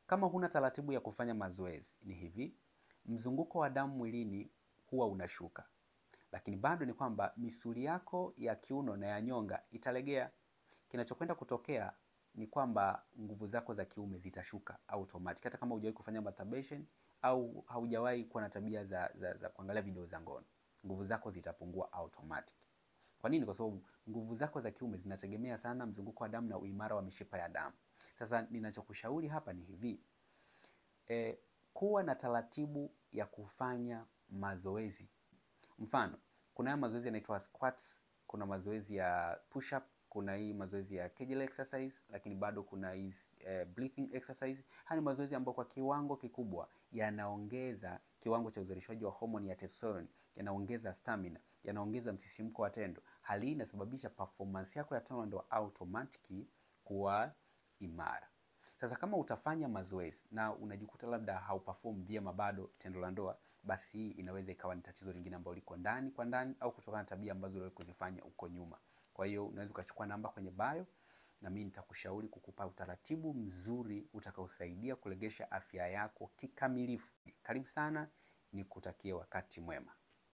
Kama huna taratibu ya kufanya mazoezi, ni hivi: mzunguko wa damu mwilini huwa unashuka, lakini bado ni kwamba misuli yako ya kiuno na ya nyonga italegea. Kinachokwenda kutokea ni kwamba nguvu zako za kiume zitashuka automatic, hata kama hujawahi kufanya masturbation au haujawahi kuwa na tabia za kuangalia video za ngono, nguvu zako zitapungua automatic. Kwa nini? Kwa sababu nguvu zako za kiume zinategemea sana mzunguko wa damu na uimara wa mishipa ya damu. Sasa ninachokushauri hapa ni hivi: kuwa na taratibu ya kufanya mazoezi. Mfano, kuna mazoezi yanaitwa squats, kuna mazoezi ya push up, kuna hii mazoezi ya Kegel exercise, lakini bado kuna hii breathing exercise. Haya ni mazoezi ambayo kwa kiwango kikubwa yanaongeza kiwango cha uzalishaji wa homoni ya testosterone, yanaongeza stamina, yanaongeza msisimko wa tendo. Hali hii inasababisha performance yako ya tendo la ndoa automatic kuwa imara. Sasa kama utafanya mazoezi na unajikuta labda hauperform vyema bado tendo la ndoa, basi hii inaweza ikawa ni tatizo lingine ambalo liko ndani kwa ndani, au kutokana na tabia ambazo uliwahi kuzifanya uko nyuma. Kwa hiyo unaweza ukachukua namba kwenye bio na mimi nitakushauri kukupa utaratibu mzuri utakaosaidia kurejesha afya yako kikamilifu. Karibu sana, nikutakie wakati mwema.